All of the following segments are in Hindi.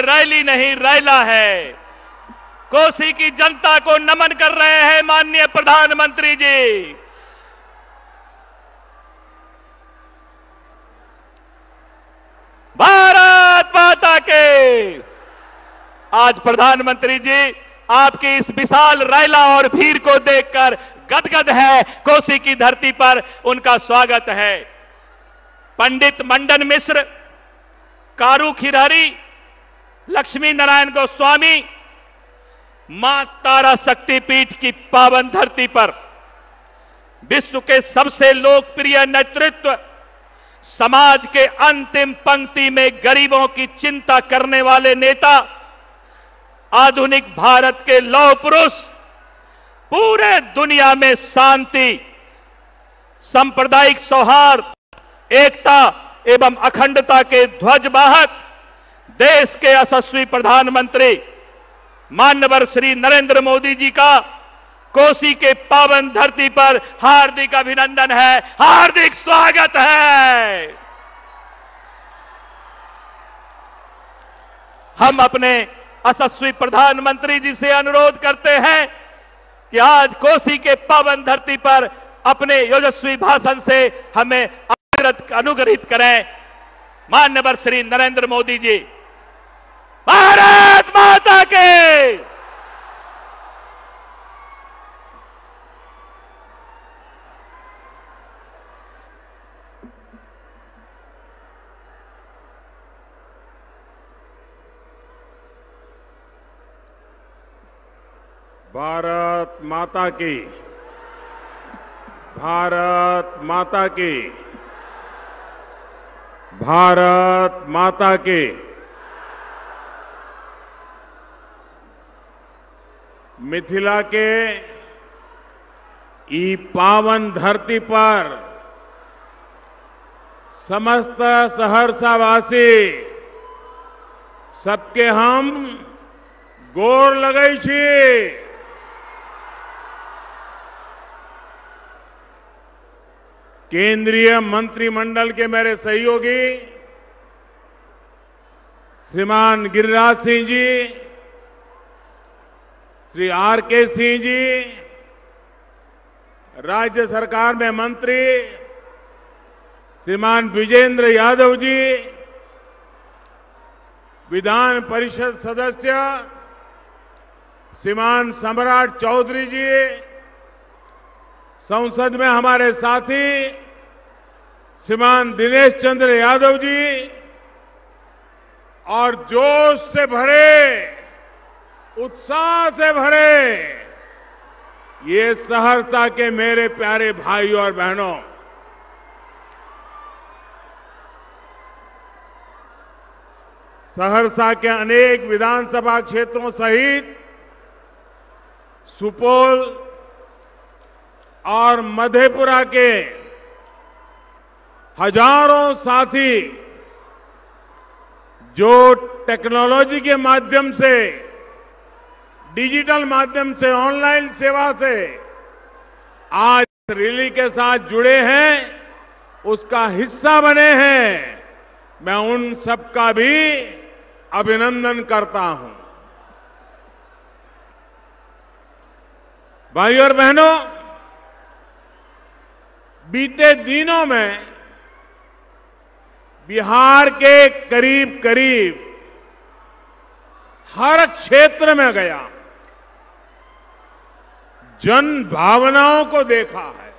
रैली नहीं रैला है। कोसी की जनता को नमन कर रहे हैं माननीय प्रधानमंत्री जी। भारत माता के। आज प्रधानमंत्री जी आपकी इस विशाल रैला और भीड़ को देखकर गदगद है। कोसी की धरती पर उनका स्वागत है। पंडित मंडन मिश्र, कारू खिरहरी, लक्ष्मी नारायण गोस्वामी, मां तारा शक्तिपीठ की पावन धरती पर विश्व के सबसे लोकप्रिय नेतृत्व, समाज के अंतिम पंक्ति में गरीबों की चिंता करने वाले नेता, आधुनिक भारत के लौह पुरुष, पूरे दुनिया में शांति, सांप्रदायिक सौहार्द, एकता एवं अखंडता के ध्वजवाहक, देश के यशस्वी प्रधानमंत्री माननीय श्री नरेंद्र मोदी जी का कोसी के पावन धरती पर हार्दिक अभिनंदन है, हार्दिक स्वागत है। हम अपने यशस्वी प्रधानमंत्री जी से अनुरोध करते हैं कि आज कोसी के पावन धरती पर अपने यशस्वी भाषण से हमें अनुग्रहित करें। माननीय श्री नरेंद्र मोदी जी। भारत माता के। भारत माता की। भारत माता की। भारत माता की। मिथिला के ई पावन धरती पर समस्त सहरसावासी सबके हम गोर लगै छी। केंद्रीय मंत्रिमंडल के मेरे सहयोगी श्रीमान गिरिराज सिंह जी, श्री आर.के. सिंह जी, राज्य सरकार में मंत्री श्रीमान विजेंद्र यादव जी, विधान परिषद सदस्य श्रीमान सम्राट चौधरी जी, संसद में हमारे साथी श्रीमान दिनेश चंद्र यादव जी और जोश से भरे, उत्साह से भरे ये सहरसा के मेरे प्यारे भाई और बहनों, सहरसा के अनेक विधानसभा क्षेत्रों सहित सुपौल और मधेपुरा के हजारों साथी जो टेक्नोलॉजी के माध्यम से, डिजिटल माध्यम से, ऑनलाइन सेवा से आज रैली के साथ जुड़े हैं, उसका हिस्सा बने हैं, मैं उन सबका भी अभिनंदन करता हूं। भाइयों और बहनों, बीते दिनों में बिहार के करीब करीब हर क्षेत्र में गया, जन भावनाओं को देखा है,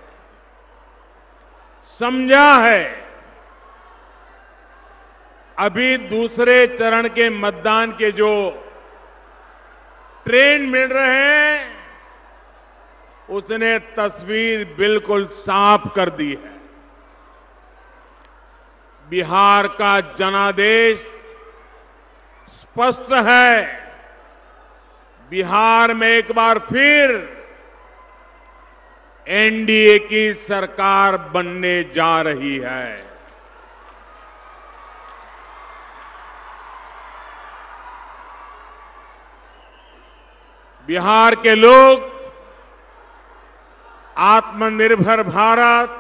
समझा है। अभी दूसरे चरण के मतदान के जो ट्रेंड मिल रहे हैं, उसने तस्वीर बिल्कुल साफ कर दी है। बिहार का जनादेश स्पष्ट है। बिहार में एक बार फिर एनडीए की सरकार बनने जा रही है। बिहार के लोग आत्मनिर्भर भारत,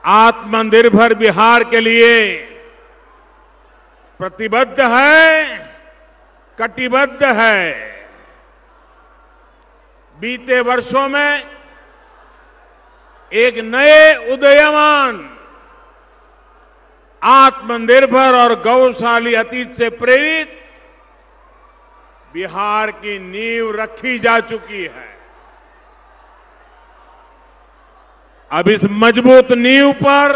आत्मनिर्भर बिहार के लिए प्रतिबद्ध है, कटिबद्ध है। बीते वर्षों में एक नए उदयमान, आत्मनिर्भर और गौरवशाली अतीत से प्रेरित बिहार की नींव रखी जा चुकी है। अब इस मजबूत नींव पर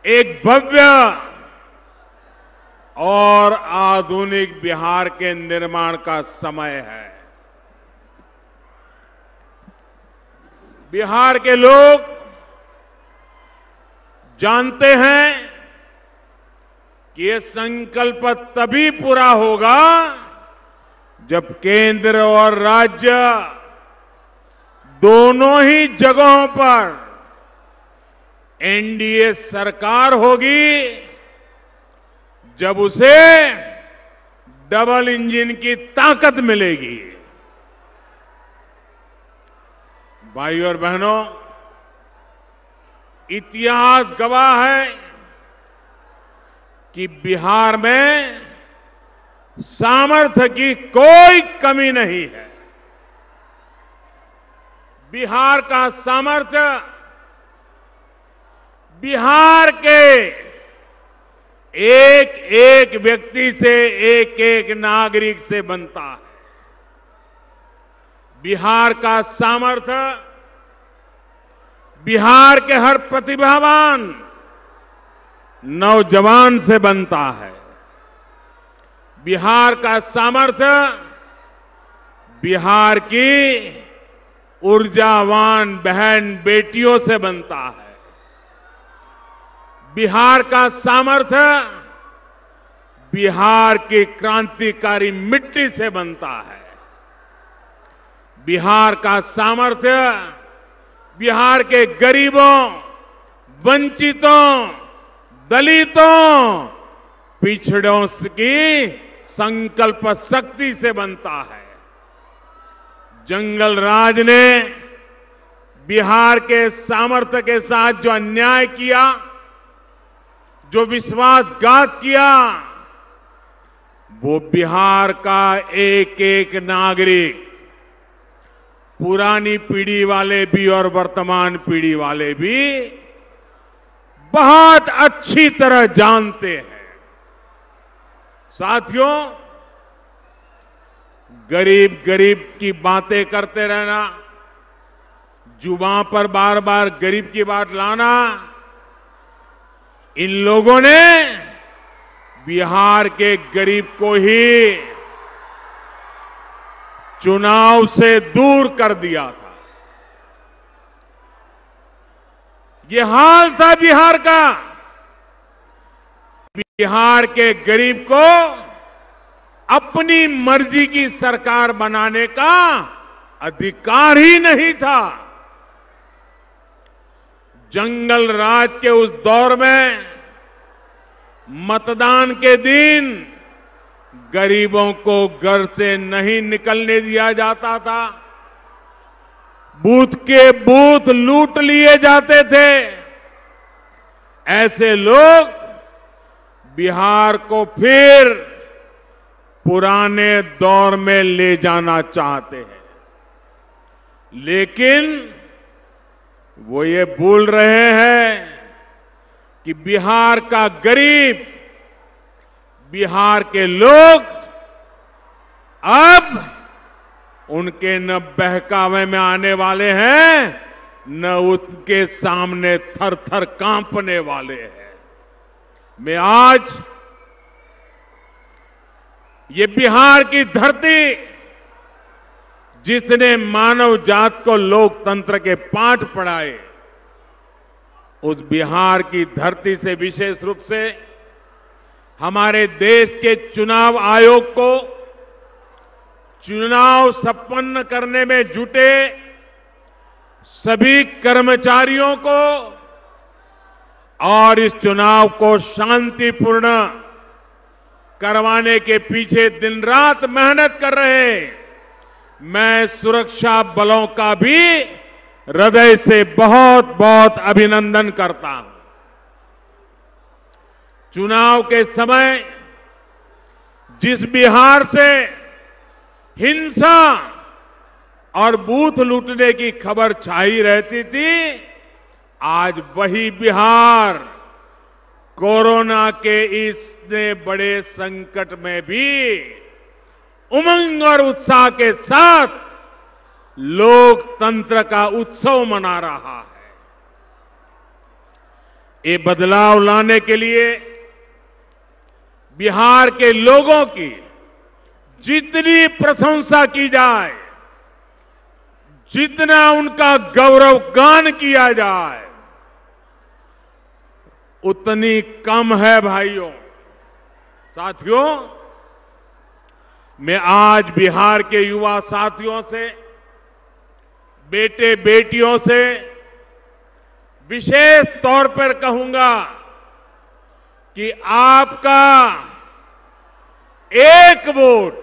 एक भव्य और आधुनिक बिहार के निर्माण का समय है। बिहार के लोग जानते हैं कि ये संकल्प तभी पूरा होगा जब केंद्र और राज्य दोनों ही जगहों पर एनडीए सरकार होगी, जब उसे डबल इंजन की ताकत मिलेगी। भाइयों और बहनों, इतिहास गवाह है कि बिहार में सामर्थ्य की कोई कमी नहीं है। बिहार का सामर्थ्य बिहार के एक एक व्यक्ति से, एक एक नागरिक से बनता है। बिहार का सामर्थ्य बिहार के हर प्रतिभावान नौजवान से बनता है। बिहार का सामर्थ्य बिहार की ऊर्जावान बहन बेटियों से बनता है। बिहार का सामर्थ्य बिहार की क्रांतिकारी मिट्टी से बनता है। बिहार का सामर्थ्य बिहार के गरीबों, वंचितों, दलितों, पिछड़ों की संकल्प शक्ति से बनता है। जंगल राज ने बिहार के सामर्थ्य के साथ जो अन्याय किया, जो विश्वासघात किया, वो बिहार का एक एक नागरिक, पुरानी पीढ़ी वाले भी और वर्तमान पीढ़ी वाले भी बहुत अच्छी तरह जानते हैं। साथियों, गरीब गरीब की बातें करते रहना, जुबान पर बार बार गरीब की बात लाना, इन लोगों ने बिहार के गरीब को ही चुनाव से दूर कर दिया था। ये हाल था बिहार का। बिहार के गरीब को अपनी मर्जी की सरकार बनाने का अधिकार ही नहीं था। जंगल राज के उस दौर में मतदान के दिन गरीबों को घर से नहीं निकलने दिया जाता था। बूथ के बूथ लूट लिए जाते थे। ऐसे लोग बिहार को फिर पुराने दौर में ले जाना चाहते हैं, लेकिन वो ये भूल रहे हैं कि बिहार का गरीब, बिहार के लोग अब उनके न बहकावे में आने वाले हैं, न उसके सामने थर थर कांपने वाले हैं। मैं आज ये बिहार की धरती, जिसने मानव जात को लोकतंत्र के पाठ पढ़ाए, उस बिहार की धरती से विशेष रूप से हमारे देश के चुनाव आयोग को चुनाव संपन्न करने में जुटे सभी कर्मचारियों को और इस चुनाव को शांतिपूर्ण करवाने के पीछे दिन रात मेहनत कर रहे मैं सुरक्षा बलों का भी हृदय से बहुत बहुत अभिनंदन करता हूं। चुनाव के समय जिस बिहार से हिंसा और बूथ लूटने की खबर छाई रहती थी, आज वही बिहार कोरोना के इतने बड़े संकट में भी उमंग और उत्साह के साथ लोकतंत्र का उत्सव मना रहा है। ये बदलाव लाने के लिए बिहार के लोगों की जितनी प्रशंसा की जाए, जितना उनका गौरवगान किया जाए, उतनी कम है भाइयों। साथियों, मैं आज बिहार के युवा साथियों से, बेटे बेटियों से विशेष तौर पर कहूंगा कि आपका एक वोट,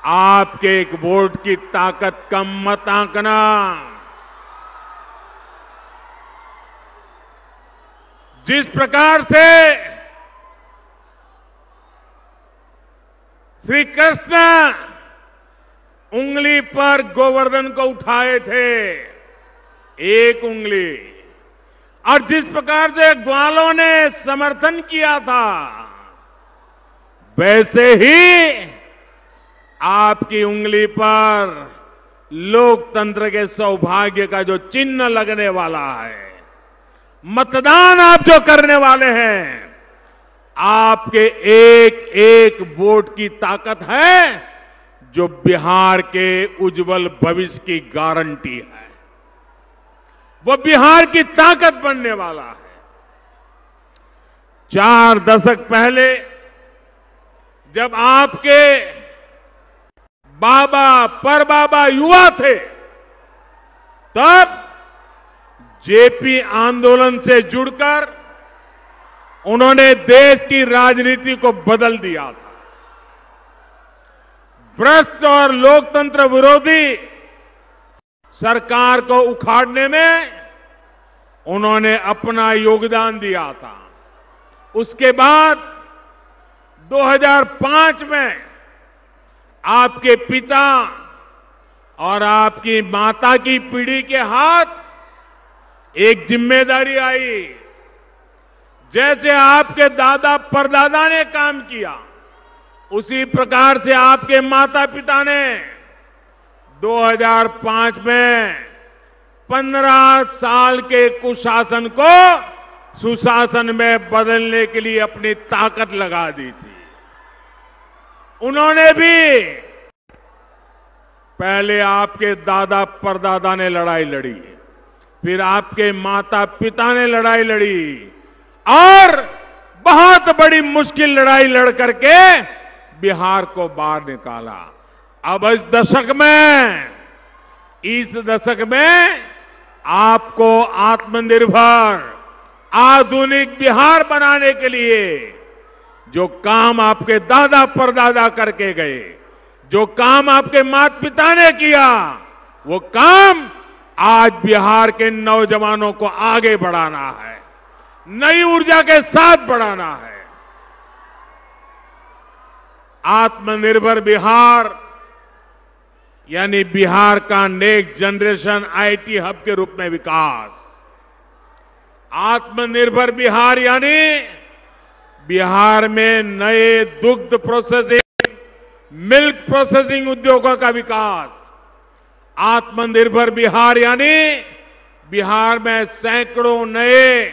आपके एक वोट की ताकत कम मत आंकना। जिस प्रकार से श्री कृष्ण उंगली पर गोवर्धन को उठाए थे, एक उंगली, और जिस प्रकार से ग्वालों ने समर्थन किया था, वैसे ही आपकी उंगली पर लोकतंत्र के सौभाग्य का जो चिन्ह लगने वाला है, मतदान आप जो करने वाले हैं, आपके एक एक वोट की ताकत है जो बिहार के उज्जवल भविष्य की गारंटी है। वो बिहार की ताकत बनने वाला है। 4 दशक पहले जब आपके बाबा परबाबा युवा थे, तब जेपी आंदोलन से जुड़कर उन्होंने देश की राजनीति को बदल दिया था। भ्रष्ट और लोकतंत्र विरोधी सरकार को उखाड़ने में उन्होंने अपना योगदान दिया था। उसके बाद 2005 में आपके पिता और आपकी माता की पीढ़ी के हाथ एक जिम्मेदारी आई। जैसे आपके दादा परदादा ने काम किया, उसी प्रकार से आपके माता पिता ने 2005 में 15 साल के कुशासन को सुशासन में बदलने के लिए अपनी ताकत लगा दी थी। उन्होंने भी पहले आपके दादा परदादा ने लड़ाई लड़ी, फिर आपके माता पिता ने लड़ाई लड़ी और बहुत बड़ी मुश्किल लड़ाई लड़ करके बिहार को बाहर निकाला। अब इस दशक में आपको आत्मनिर्भर आधुनिक बिहार बनाने के लिए जो काम आपके दादा परदादा करके गए, जो काम आपके माता पिता ने किया, वो काम आज बिहार के नौजवानों को आगे बढ़ाना है, नई ऊर्जा के साथ बढ़ाना है। आत्मनिर्भर बिहार यानी बिहार का नेक्स्ट जनरेशन आईटी हब के रूप में विकास। आत्मनिर्भर बिहार यानी बिहार में नए दुग्ध प्रोसेसिंग, मिल्क प्रोसेसिंग उद्योगों का विकास। आत्मनिर्भर बिहार यानी बिहार में सैकड़ों नए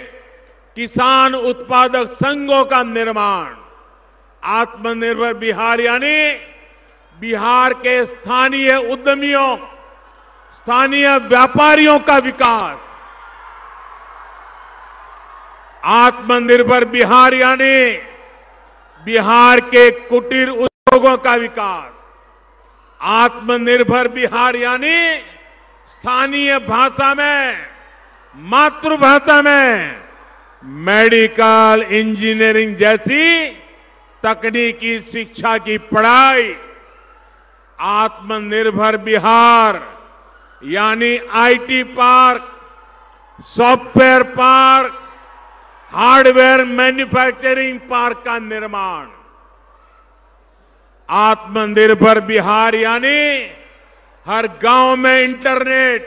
किसान उत्पादक संघों का निर्माण। आत्मनिर्भर बिहार यानी बिहार के स्थानीय उद्यमियों, स्थानीय व्यापारियों का विकास। आत्मनिर्भर बिहार यानी बिहार के कुटीर उद्योगों का विकास। आत्मनिर्भर बिहार यानी स्थानीय भाषा में, मातृभाषा में मेडिकल, इंजीनियरिंग जैसी तकनीकी शिक्षा की पढ़ाई। आत्मनिर्भर बिहार यानी IT park, software park, hardware manufacturing park का निर्माण, आत्मनिर्भर बिहार यानी हर गांव में इंटरनेट,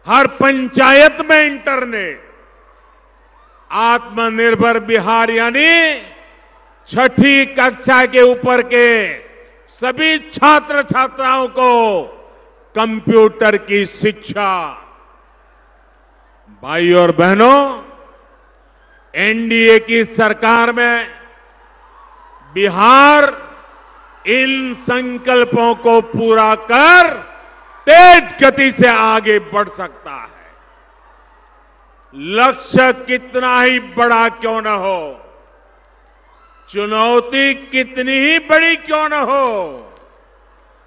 हर पंचायत में इंटरनेट, आत्मनिर्भर बिहार यानी छठी कक्षा के ऊपर के सभी छात्र छात्राओं को कंप्यूटर की शिक्षा। भाई और बहनों, एनडीए की सरकार में बिहार इन संकल्पों को पूरा कर तेज गति से आगे बढ़ सकता है। लक्ष्य कितना ही बड़ा क्यों न हो, चुनौती कितनी ही बड़ी क्यों न हो,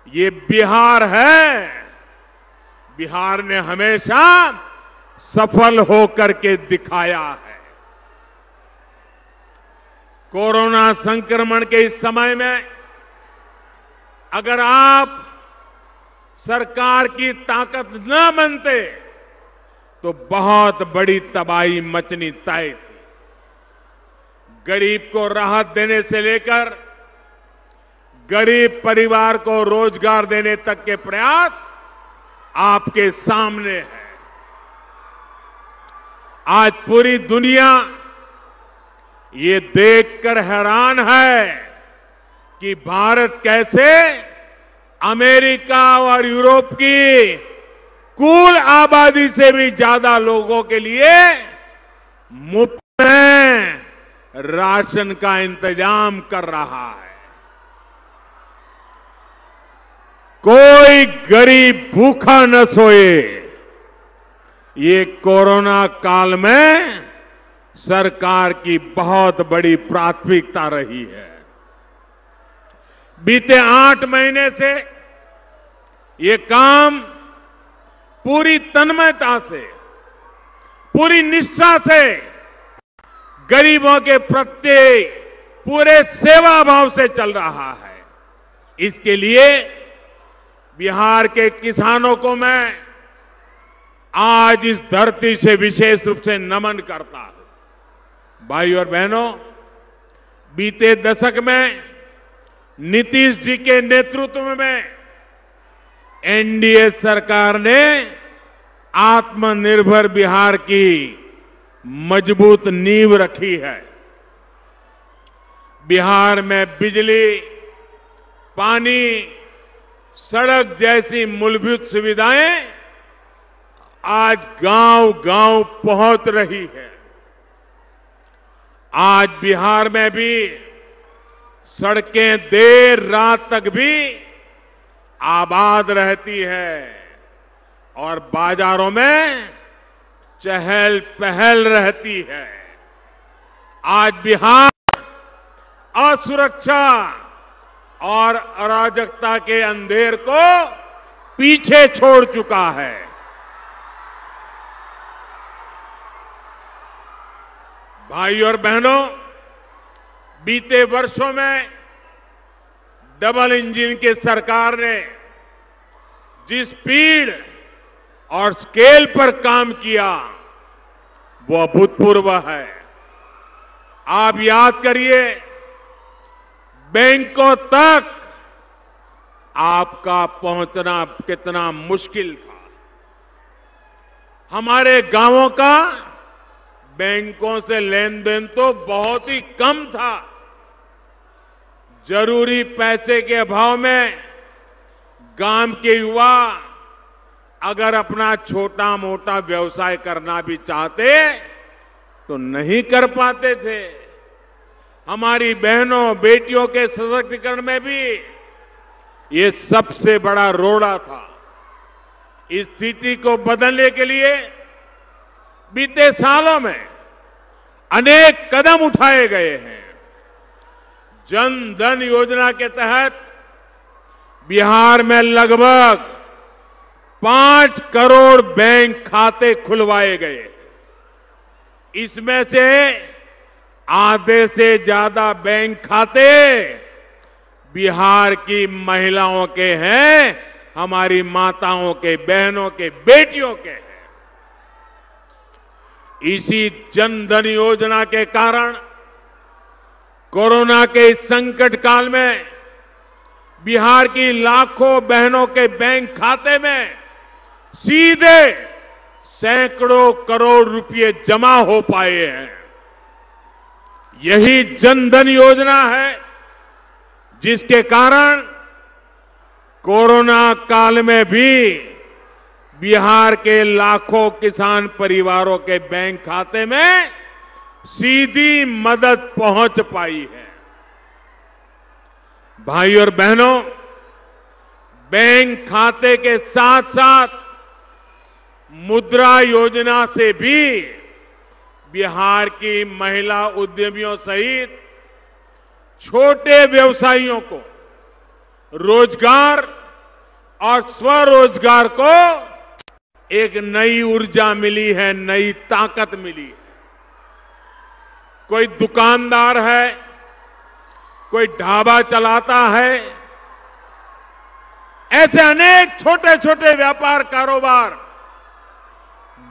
ये बिहार है। बिहार ने हमेशा सफल होकर के दिखाया है। कोरोना संक्रमण के इस समय में अगर आप सरकार की ताकत न बनते तो बहुत बड़ी तबाही मचनी तय थी। गरीब को राहत देने से लेकर गरीब परिवार को रोजगार देने तक के प्रयास आपके सामने है। आज पूरी दुनिया ये देखकर हैरान है कि भारत कैसे अमेरिका और यूरोप की कुल आबादी से भी ज्यादा लोगों के लिए मुफ्त में राशन का इंतजाम कर रहा है। कोई गरीब भूखा न सोए, ये कोरोना काल में सरकार की बहुत बड़ी प्राथमिकता रही है। बीते 8 महीने से ये काम पूरी तन्मयता से, पूरी निष्ठा से गरीबों के प्रति पूरे सेवा भाव से चल रहा है। इसके लिए बिहार के किसानों को मैं आज इस धरती से विशेष रूप से नमन करता हूं। भाई और बहनों, बीते दशक में नीतीश जी के नेतृत्व में एनडीए सरकार ने आत्मनिर्भर बिहार की मजबूत नींव रखी है। बिहार में बिजली, पानी, सड़क जैसी मूलभूत सुविधाएं आज गांव-गांव पहुंच रही है। आज बिहार में भी सड़कें देर रात तक भी आबाद रहती है और बाजारों में चहल पहल रहती है। आज बिहार असुरक्षा और अराजकता के अंधेर को पीछे छोड़ चुका है। भाई और बहनों, बीते वर्षों में डबल इंजन की सरकार ने जिस स्पीड और स्केल पर काम किया वो अभूतपूर्व है। आप याद करिए, बैंकों तक आपका पहुंचना कितना मुश्किल था। हमारे गांवों का बैंकों से लेन देन तो बहुत ही कम था। जरूरी पैसे के अभाव में गांव के युवा अगर अपना छोटा मोटा व्यवसाय करना भी चाहते तो नहीं कर पाते थे। हमारी बहनों बेटियों के सशक्तिकरण में भी ये सबसे बड़ा रोड़ा था। इस स्थिति को बदलने के लिए बीते सालों में अनेक कदम उठाए गए हैं। जन धन योजना के तहत बिहार में लगभग 5 करोड़ बैंक खाते खुलवाए गए। इसमें से आधे से ज्यादा बैंक खाते बिहार की महिलाओं के हैं, हमारी माताओं के, बहनों के, बेटियों के हैं। इसी जन धन योजना के कारण कोरोना के इस संकट काल में बिहार की लाखों बहनों के बैंक खाते में सीधे सैकड़ों करोड़ रुपए जमा हो पाए हैं। यही जन धन योजना है जिसके कारण कोरोना काल में भी बिहार के लाखों किसान परिवारों के बैंक खाते में सीधी मदद पहुंच पाई है। भाई और बहनों, बैंक खाते के साथ साथ मुद्रा योजना से भी बिहार की महिला उद्यमियों सहित छोटे व्यवसायियों को रोजगार और स्वरोजगार को एक नई ऊर्जा मिली है, नई ताकत मिली है। कोई दुकानदार है, कोई ढाबा चलाता है, ऐसे अनेक छोटे छोटे व्यापार कारोबार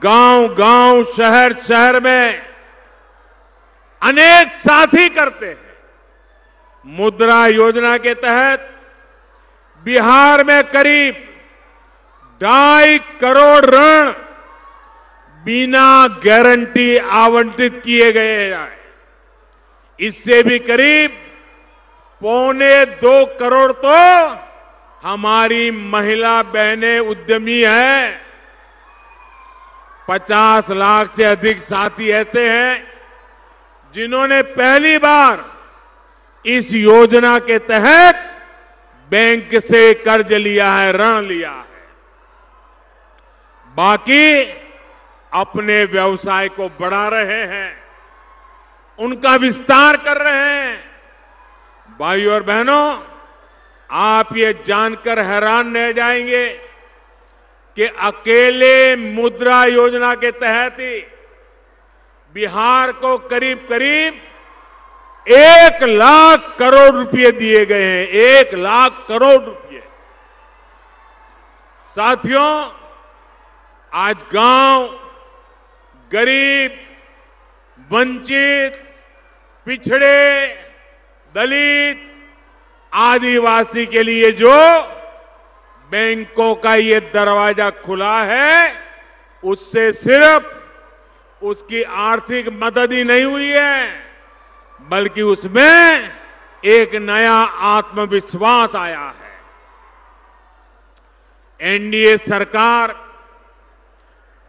गांव-गांव, शहर-शहर में अनेक साथी करते हैं। मुद्रा योजना के तहत बिहार में करीब 2.5 करोड़ ऋण बिना गारंटी आवंटित किए गए हैं। इससे भी करीब 1.25 करोड़ तो हमारी महिला बहनें उद्यमी हैं। 50 लाख से अधिक साथी ऐसे हैं जिन्होंने पहली बार इस योजना के तहत बैंक से कर्ज लिया है, ऋण लिया है। बाकी अपने व्यवसाय को बढ़ा रहे हैं, उनका विस्तार कर रहे हैं। भाइयों और बहनों, आप ये जानकर हैरान रह जाएंगे कि अकेले मुद्रा योजना के तहत ही बिहार को करीब करीब 1 लाख करोड़ रुपए दिए गए हैं। 1 लाख करोड़ रुपए। साथियों, आज गांव, गरीब, वंचित, पिछड़े, दलित, आदिवासी के लिए जो बैंकों का ये दरवाजा खुला है, उससे सिर्फ उसकी आर्थिक मदद ही नहीं हुई है, बल्कि उसमें एक नया आत्मविश्वास आया है। एनडीए सरकार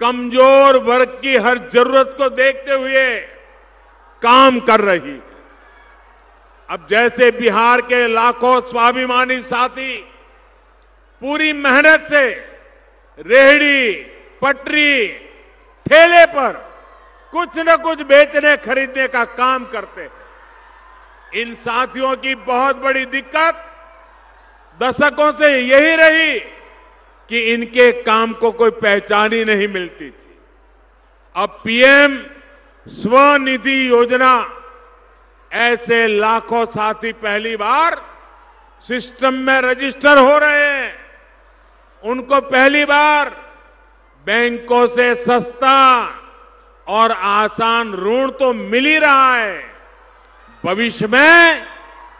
कमजोर वर्ग की हर जरूरत को देखते हुए काम कर रही है। अब जैसे बिहार के लाखों स्वाभिमानी साथी पूरी मेहनत से रेहड़ी, पटरी, ठेले पर कुछ न कुछ बेचने खरीदने का काम करते हैं। इन साथियों की बहुत बड़ी दिक्कत दशकों से यही रही कि इनके काम को कोई पहचान ही नहीं मिलती थी। अब पीएम स्वनिधि योजना, ऐसे लाखों साथी पहली बार सिस्टम में रजिस्टर हो रहे हैं। उनको पहली बार बैंकों से सस्ता और आसान ऋण तो मिल ही रहा है, भविष्य में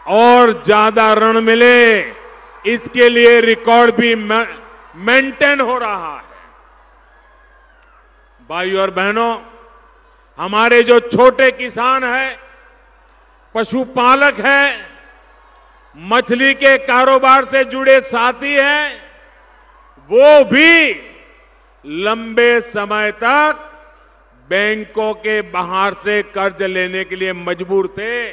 और ज्यादा ऋण मिले, इसके लिए रिकॉर्ड भी मेंटेन हो रहा है। भाइयों और बहनों, हमारे जो छोटे किसान हैं, पशुपालक हैं, मछली के कारोबार से जुड़े साथी हैं, वो भी लंबे समय तक बैंकों के बाहर से कर्ज लेने के लिए मजबूर थे।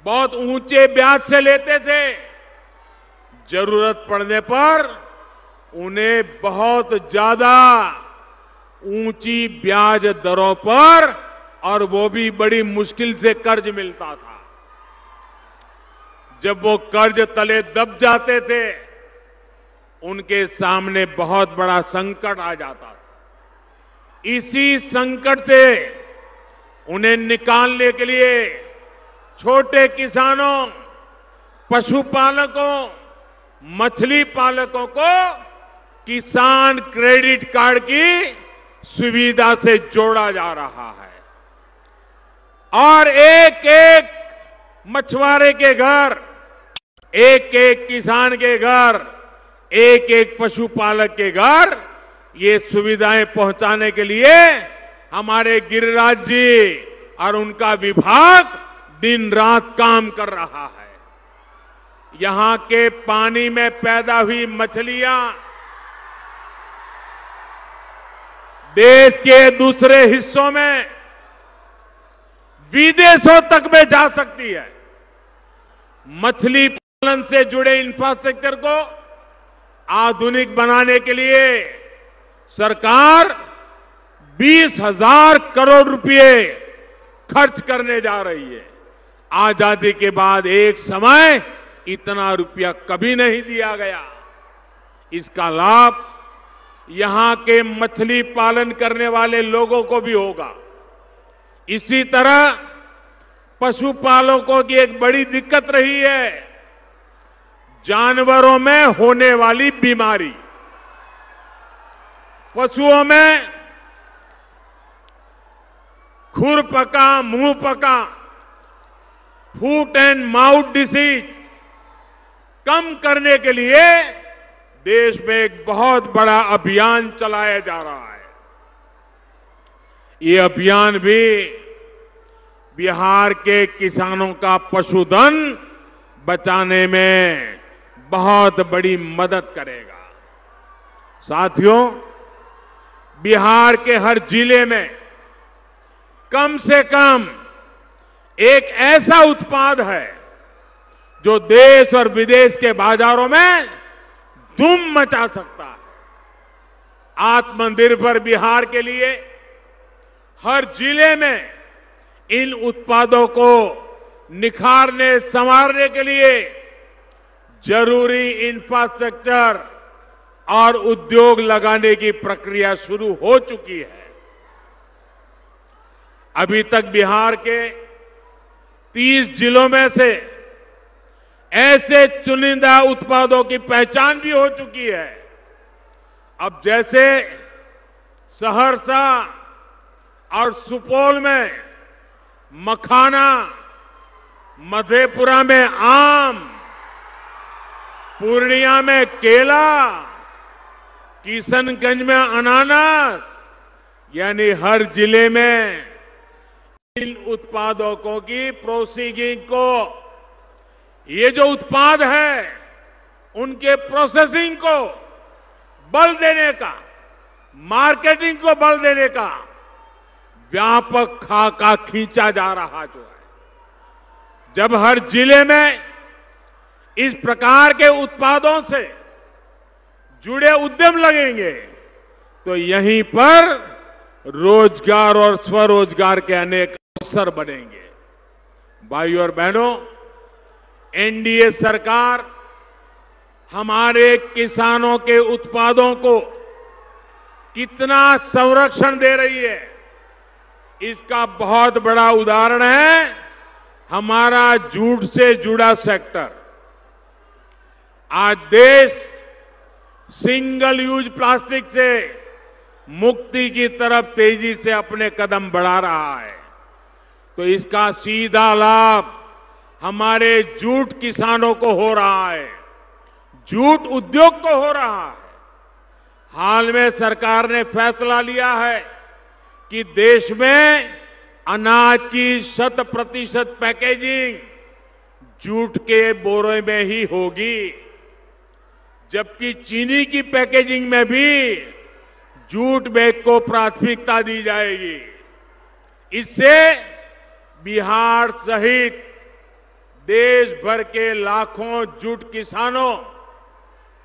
बहुत ऊंचे ब्याज से लेते थे। जरूरत पड़ने पर उन्हें बहुत ज्यादा ऊंची ब्याज दरों पर, और वो भी बड़ी मुश्किल से कर्ज मिलता था। जब वो कर्ज तले दब जाते थे, उनके सामने बहुत बड़ा संकट आ जाता था। इसी संकट से उन्हें निकालने के लिए छोटे किसानों, पशुपालकों, मछली पालकों को किसान क्रेडिट कार्ड की सुविधा से जोड़ा जा रहा है और एक एक मछुआरे के घर, एक एक किसान के घर, एक एक पशुपालक के घर ये सुविधाएं पहुंचाने के लिए हमारे गिरिराज जी और उनका विभाग दिन रात काम कर रहा है। यहां के पानी में पैदा हुई मछलियां देश के दूसरे हिस्सों में, विदेशों तक में जा सकती है। मछली पालन से जुड़े इंफ्रास्ट्रक्चर को आधुनिक बनाने के लिए सरकार 20,000 करोड़ रुपए खर्च करने जा रही है। आजादी के बाद एक समय इतना रुपया कभी नहीं दिया गया। इसका लाभ यहां के मछली पालन करने वाले लोगों को भी होगा। इसी तरह पशुपालकों की एक बड़ी दिक्कत रही है जानवरों में होने वाली बीमारी। पशुओं में खुरपका, मुंह पका, फूट एंड माउथ डिसीज कम करने के लिए देश में एक बहुत बड़ा अभियान चलाया जा रहा है। ये अभियान भी बिहार के किसानों का पशुधन बचाने में बहुत बड़ी मदद करेगा। साथियों, बिहार के हर जिले में कम से कम एक ऐसा उत्पाद है जो देश और विदेश के बाजारों में धूम मचा सकता है। आत्मनिर्भर बिहार के लिए हर जिले में इन उत्पादों को निखारने, संवारने के लिए जरूरी इंफ्रास्ट्रक्चर और उद्योग लगाने की प्रक्रिया शुरू हो चुकी है। अभी तक बिहार के 30 जिलों में से ऐसे चुनिंदा उत्पादों की पहचान भी हो चुकी है। अब जैसे सहरसा और सुपौल में मखाना, मधेपुरा में आम, पूर्णिया में केला, किशनगंज में अनानास, यानी हर जिले में इन उत्पादों की प्रोसेसिंग को, ये जो उत्पाद है उनके प्रोसेसिंग को बल देने का, मार्केटिंग को बल देने का व्यापक खाका खींचा जा रहा जो है। जब हर जिले में इस प्रकार के उत्पादों से जुड़े उद्यम लगेंगे तो यहीं पर रोजगार और स्वरोजगार के अनेक अवसर बनेंगे। भाइयों और बहनों, एनडीए सरकार हमारे किसानों के उत्पादों को कितना संरक्षण दे रही है, इसका बहुत बड़ा उदाहरण है हमारा जूट से जुड़ा सेक्टर। आज देश सिंगल यूज प्लास्टिक से मुक्ति की तरफ तेजी से अपने कदम बढ़ा रहा है, तो इसका सीधा लाभ हमारे जूट किसानों को हो रहा है, जूट उद्योग को हो रहा है। हाल में सरकार ने फैसला लिया है कि देश में अनाज की 100% पैकेजिंग जूट के बोरे में ही होगी, जबकि चीनी की पैकेजिंग में भी जूट बैग को प्राथमिकता दी जाएगी। इससे बिहार सहित देश भर के लाखों जूट किसानों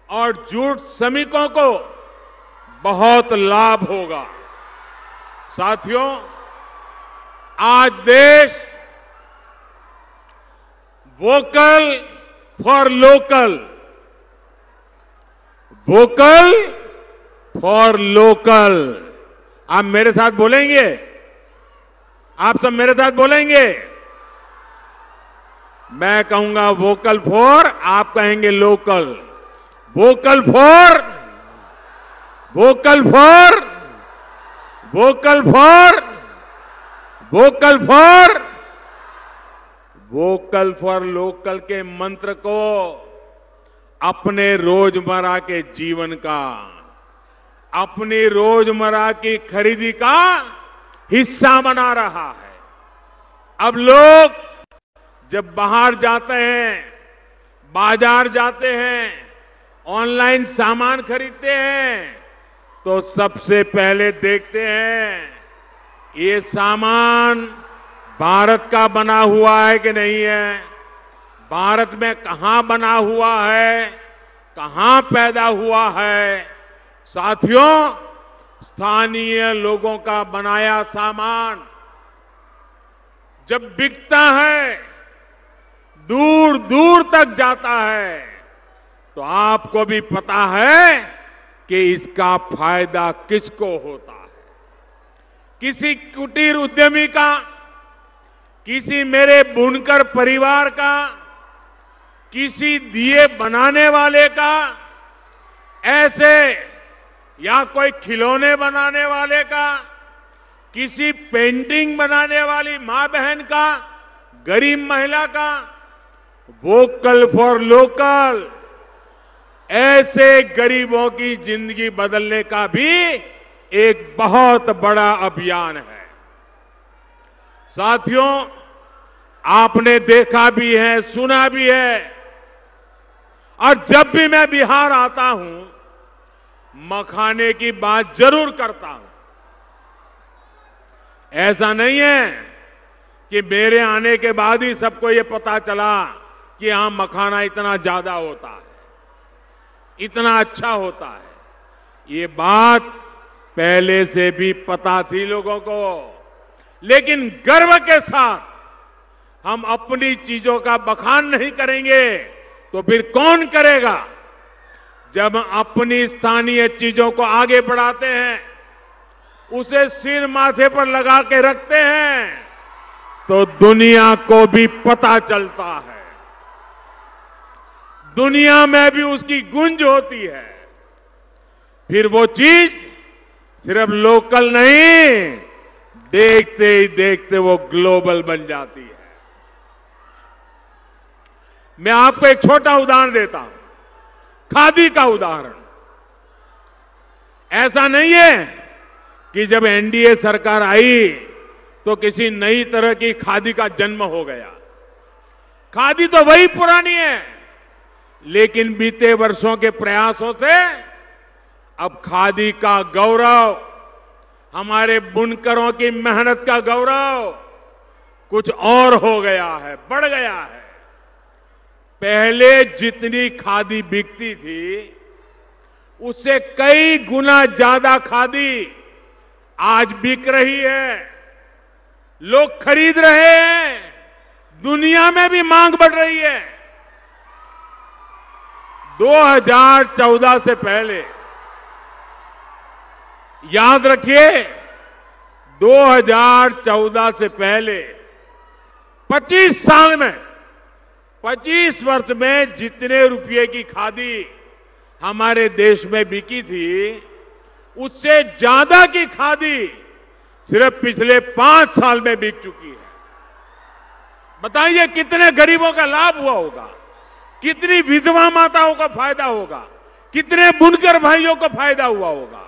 और जूट श्रमिकों को बहुत लाभ होगा। साथियों, आज देश vocal for local, vocal for local, आप मेरे साथ बोलेंगे? आप सब मेरे साथ बोलेंगे? मैं कहूंगा वोकल फॉर, आप कहेंगे local. Vocal for, vocal for vocal for vocal for vocal for local के मंत्र को अपने रोजमर्रा के जीवन का, अपनी रोजमर्रा की खरीदी का हिस्सा बना रहा है। अब लोग जब बाहर जाते हैं, बाजार जाते हैं, ऑनलाइन सामान खरीदते हैं, तो सबसे पहले देखते हैं ये सामान भारत का बना हुआ है कि नहीं है, भारत में कहां बना हुआ है, कहां पैदा हुआ है। साथियों, स्थानीय लोगों का बनाया सामान जब बिकता है, दूर दूर तक जाता है, तो आपको भी पता है कि इसका फायदा किसको होता है। किसी कुटीर उद्यमी का, किसी मेरे बुनकर परिवार का, किसी दिए बनाने वाले का, ऐसे या कोई खिलौने बनाने वाले का, किसी पेंटिंग बनाने वाली मां बहन का, गरीब महिला का। वोकल फॉर लोकल ऐसे गरीबों की जिंदगी बदलने का भी एक बहुत बड़ा अभियान है। साथियों, आपने देखा भी है, सुना भी है, और जब भी मैं बिहार आता हूं, मखाने की बात जरूर करता हूं। ऐसा नहीं है कि मेरे आने के बाद ही सबको ये पता चला कि यहां मखाना इतना ज्यादा होता है, इतना अच्छा होता है। ये बात पहले से भी पता थी लोगों को, लेकिन गर्व के साथ हम अपनी चीजों का बखान नहीं करेंगे तो फिर कौन करेगा। जब अपनी स्थानीय चीजों को आगे बढ़ाते हैं, उसे सिर माथे पर लगा के रखते हैं, तो दुनिया को भी पता चलता है, दुनिया में भी उसकी गूंज होती है। फिर वो चीज सिर्फ लोकल नहीं, देखते ही देखते वो ग्लोबल बन जाती है। मैं आपको एक छोटा उदाहरण देता हूं, खादी का उदाहरण। ऐसा नहीं है कि जब एनडीए सरकार आई तो किसी नई तरह की खादी का जन्म हो गया। खादी तो वही पुरानी है, लेकिन बीते वर्षों के प्रयासों से अब खादी का गौरव, हमारे बुनकरों की मेहनत का गौरव कुछ और हो गया है, बढ़ गया है। पहले जितनी खादी बिकती थी, उससे कई गुना ज्यादा खादी आज बिक रही है, लोग खरीद रहे हैं, दुनिया में भी मांग बढ़ रही है। 2014 से पहले, याद रखिए, 2014 से पहले 25 साल में, 25 वर्ष में जितने रुपए की खादी हमारे देश में बिकी थी, उससे ज्यादा की खादी सिर्फ पिछले 5 साल में बिक चुकी है। बताइए कितने गरीबों का लाभ हुआ होगा, कितनी विधवा माताओं को फायदा होगा, कितने बुनकर भाइयों को फायदा हुआ होगा।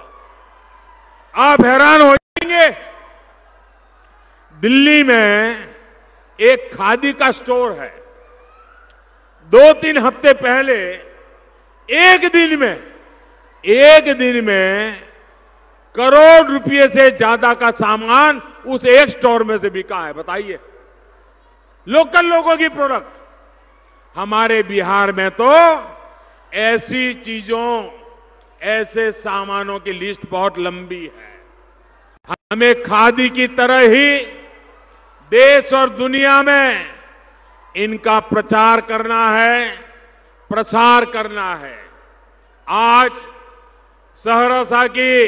आप हैरान हो जाएंगे। दिल्ली में एक खादी का स्टोर है। 2-3 हफ्ते पहले एक दिन में करोड़ रुपए से ज्यादा का सामान उस एक स्टोर में से बिका है। बताइए, लोकल लोगों की प्रोडक्ट। हमारे बिहार में तो ऐसी चीजों, ऐसे सामानों की लिस्ट बहुत लंबी है। हमें खादी की तरह ही देश और दुनिया में इनका प्रचार करना है, प्रसार करना है। आज सहरसा की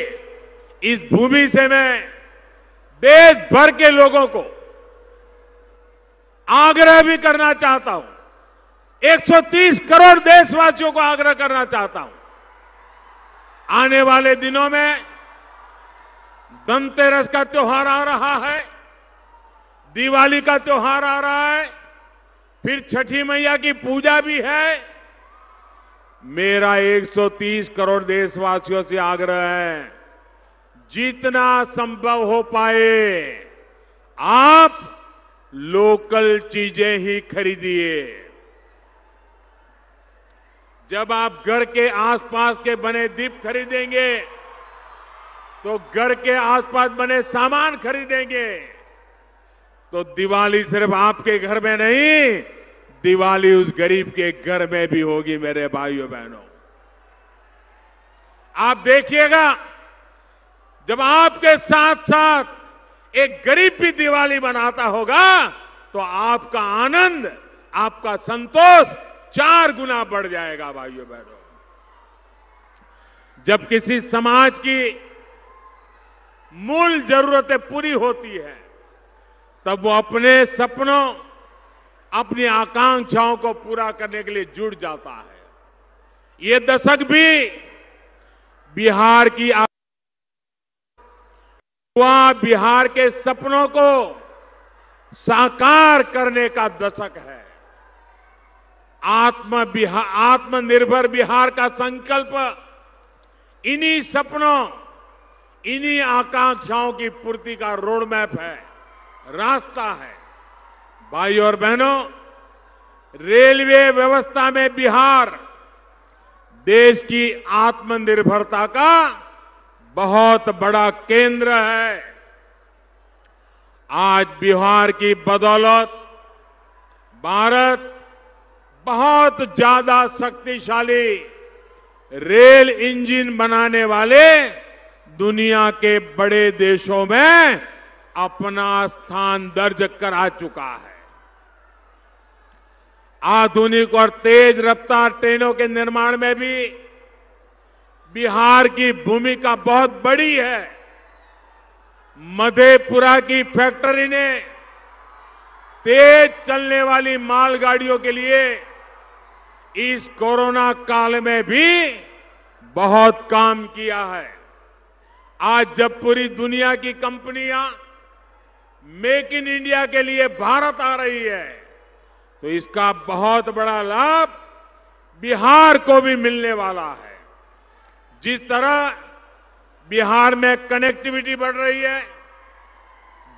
इस भूमि से मैं देश भर के लोगों को आग्रह भी करना चाहता हूं, 130 करोड़ देशवासियों को आग्रह करना चाहता हूं, आने वाले दिनों में धनतेरस का त्योहार आ रहा है, दिवाली का त्योहार आ रहा है, फिर छठी मैया की पूजा भी है। मेरा 130 करोड़ देशवासियों से आग्रह है, जितना संभव हो पाए आप लोकल चीजें ही खरीदिए। जब आप घर के आसपास के बने दीप खरीदेंगे तो घर के आसपास बने सामान खरीदेंगे तो दिवाली सिर्फ आपके घर में नहीं, दिवाली उस गरीब के घर में भी होगी। मेरे भाइयों बहनों, आप देखिएगा, जब आपके साथ साथ एक गरीब भी दिवाली मनाता होगा तो आपका आनंद, आपका संतोष 4 गुना बढ़ जाएगा। भाइयों बहनों, जब किसी समाज की मूल जरूरतें पूरी होती है तब वो अपने सपनों, अपनी आकांक्षाओं को पूरा करने के लिए जुट जाता है। ये दशक भी बिहार की बिहार के सपनों को साकार करने का दशक है। आत्मनिर्भर बिहार का संकल्प इन्हीं सपनों, इन्हीं आकांक्षाओं की पूर्ति का रोड मैप है, रास्ता है। भाइयों और बहनों, रेलवे व्यवस्था में बिहार देश की आत्मनिर्भरता का बहुत बड़ा केंद्र है। आज बिहार की बदौलत भारत बहुत ज्यादा शक्तिशाली रेल इंजन बनाने वाले दुनिया के बड़े देशों में अपना स्थान दर्ज करा चुका है। आधुनिक और तेज रफ्तार ट्रेनों के निर्माण में भी बिहार की भूमिका बहुत बड़ी है। मधेपुरा की फैक्ट्री ने तेज चलने वाली मालगाड़ियों के लिए इस कोरोना काल में भी बहुत काम किया है। आज जब पूरी दुनिया की कंपनियां मेक इन इंडिया के लिए भारत आ रही है तो इसका बहुत बड़ा लाभ बिहार को भी मिलने वाला है। जिस तरह बिहार में कनेक्टिविटी बढ़ रही है,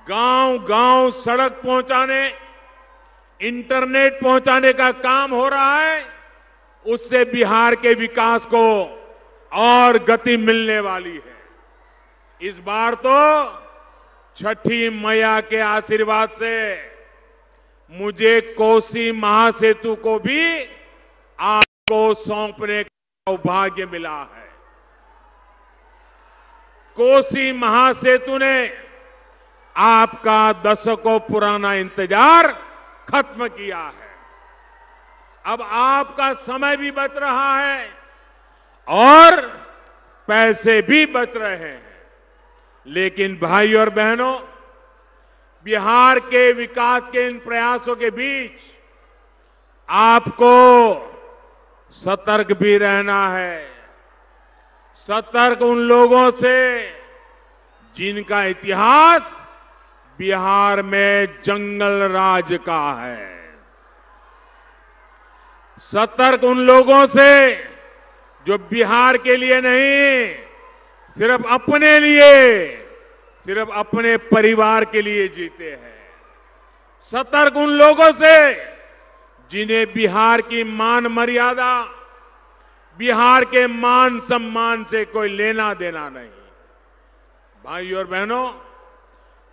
गांव-गांव सड़क पहुंचाने, इंटरनेट पहुंचाने का काम हो रहा है, उससे बिहार के विकास को और गति मिलने वाली है। इस बार तो छठी मैया के आशीर्वाद से मुझे कोसी महासेतु को भी आपको सौंपने का सौभाग्य मिला है। कोसी महासेतु ने आपका दशकों पुराना इंतजार खत्म किया है। अब आपका समय भी बच रहा है और पैसे भी बच रहे हैं। लेकिन भाइयों और बहनों, बिहार के विकास के इन प्रयासों के बीच आपको सतर्क भी रहना है। सतर्क उन लोगों से जिनका इतिहास बिहार में जंगल राज का है। सतर्क उन लोगों से जो बिहार के लिए नहीं, सिर्फ अपने लिए, सिर्फ अपने परिवार के लिए जीते हैं। सतर्क उन लोगों से जिन्हें बिहार की मान मर्यादा, बिहार के मान सम्मान से कोई लेना देना नहीं। भाइयों और बहनों,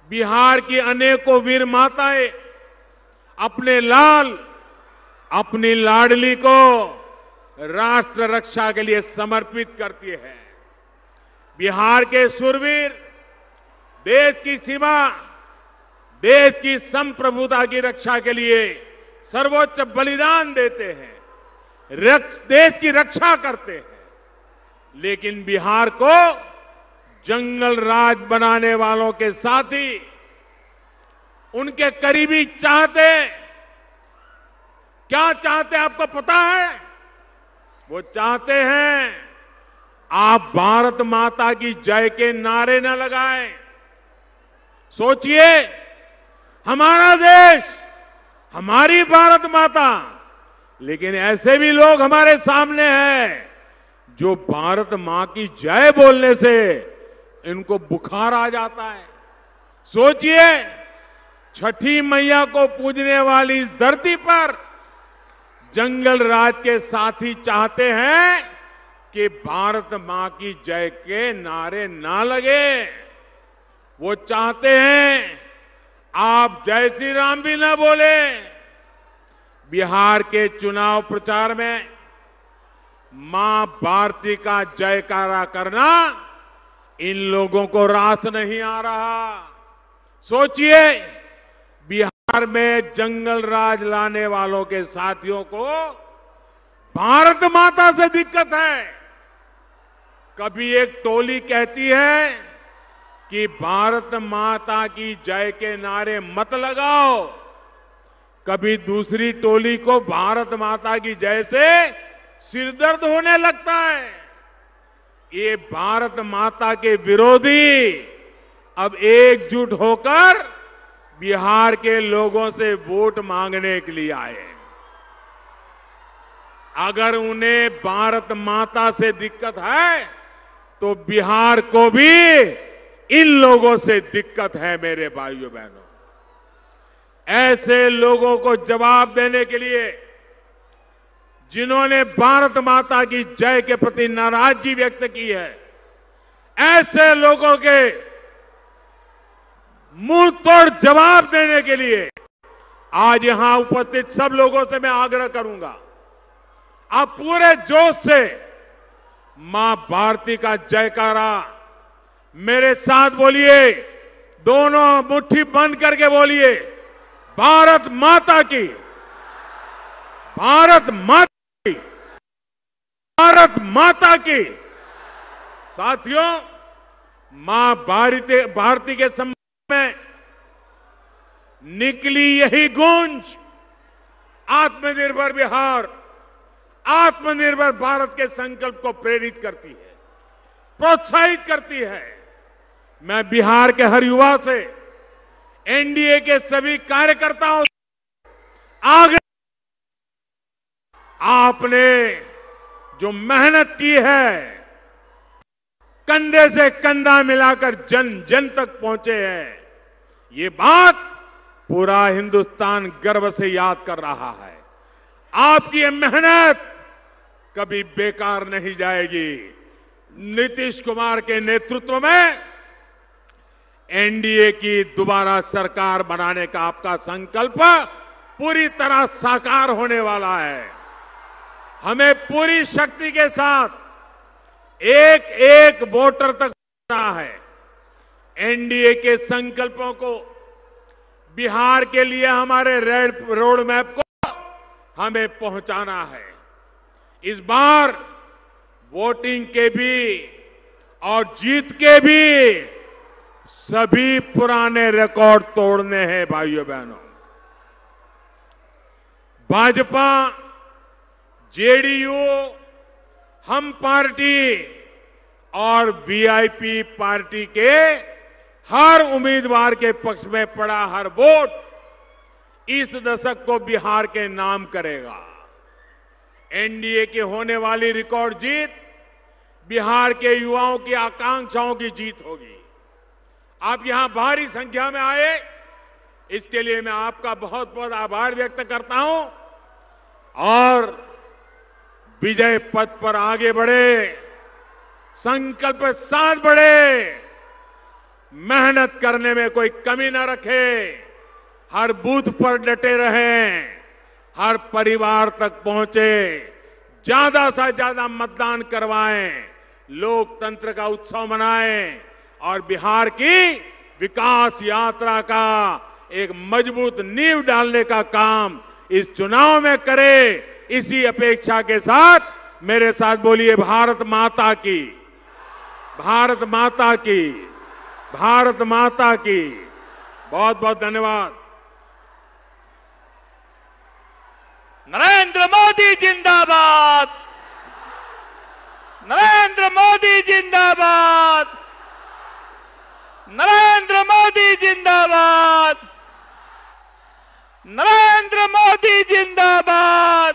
बिहार की अनेकों वीर माताएं अपने लाल, अपनी लाडली को राष्ट्र रक्षा के लिए समर्पित करती है। बिहार के शूरवीर देश की सीमा, देश की संप्रभुता की रक्षा के लिए सर्वोच्च बलिदान देते हैं, देश की रक्षा करते हैं। लेकिन बिहार को जंगल राज बनाने वालों के साथ ही उनके करीबी चाहते, क्या चाहते आपको पता है? वो चाहते हैं आप भारत माता की जय के नारे न लगाएं, सोचिए, हमारा देश, हमारी भारत माता, लेकिन ऐसे भी लोग हमारे सामने हैं जो भारत मां की जय बोलने से इनको बुखार आ जाता है। सोचिए, छठी मैया को पूजने वाली इस धरती पर जंगल राज के साथी चाहते हैं कि भारत मां की जय के नारे ना लगे। वो चाहते हैं आप जय श्री राम भी ना बोले। बिहार के चुनाव प्रचार में मां भारती का जयकारा करना इन लोगों को रास नहीं आ रहा। सोचिए, बिहार में जंगल राज लाने वालों के साथियों को भारत माता से दिक्कत है। कभी एक टोली कहती है कि भारत माता की जय के नारे मत लगाओ, कभी दूसरी टोली को भारत माता की जय से सिरदर्द होने लगता है। ये भारत माता के विरोधी अब एकजुट होकर बिहार के लोगों से वोट मांगने के लिए आए। अगर उन्हें भारत माता से दिक्कत है तो बिहार को भी इन लोगों से दिक्कत है। मेरे भाइयों बहनों, ऐसे लोगों को जवाब देने के लिए, जिन्होंने भारत माता की जय के प्रति नाराजगी व्यक्त की है, ऐसे लोगों के मुंह तोड़ जवाब देने के लिए आज यहां उपस्थित सब लोगों से मैं आग्रह करूंगा, आप पूरे जोश से मां भारती का जयकारा मेरे साथ बोलिए। दोनों मुट्ठी बंद करके बोलिए, भारत माता की, भारत माता की, भारत माता की। साथियों, मां भारती के संबंध में निकली यही गूंज आत्मनिर्भर बिहार, आत्मनिर्भर भारत के संकल्प को प्रेरित करती है, प्रोत्साहित करती है। मैं बिहार के हर युवा से, एनडीए के सभी कार्यकर्ताओं से आगे, आपने जो मेहनत की है, कंधे से कंधा मिलाकर जन जन तक पहुंचे हैं, ये बात पूरा हिंदुस्तान गर्व से याद कर रहा है। आपकी ये मेहनत कभी बेकार नहीं जाएगी। नीतीश कुमार के नेतृत्व में एनडीए की दोबारा सरकार बनाने का आपका संकल्प पूरी तरह साकार होने वाला है। हमें पूरी शक्ति के साथ एक एक वोटर तक पहुंचना है। एनडीए के संकल्पों को, बिहार के लिए हमारे रोड मैप को हमें पहुंचाना है। इस बार वोटिंग के भी और जीत के भी सभी पुराने रिकॉर्ड तोड़ने हैं। भाइयों बहनों, भाजपा, जेडीयू, हम पार्टी और वीआईपी पार्टी के हर उम्मीदवार के पक्ष में पड़ा हर वोट इस दशक को बिहार के नाम करेगा। एनडीए की होने वाली रिकॉर्ड जीत बिहार के युवाओं की आकांक्षाओं की जीत होगी। आप यहां भारी संख्या में आए, इसके लिए मैं आपका बहुत बहुत आभार व्यक्त करता हूं और विजय पथ पर आगे बढ़े, संकल्प के साथ बढ़े, मेहनत करने में कोई कमी न रखे, हर बूथ पर डटे रहें, हर परिवार तक पहुंचे, ज्यादा से ज्यादा मतदान करवाएं, लोकतंत्र का उत्सव मनाएं और बिहार की विकास यात्रा का एक मजबूत नींव डालने का काम इस चुनाव में करें। इसी अपेक्षा के साथ मेरे साथ बोलिए, भारत माता की, भारत माता की, भारत माता की। बहुत बहुत धन्यवाद। नरेंद्र मोदी जिंदाबाद, नरेंद्र मोदी जिंदाबाद, नरेंद्र मोदी मोदी जिंदाबाद, नरेंद्र मोदी जिंदाबाद।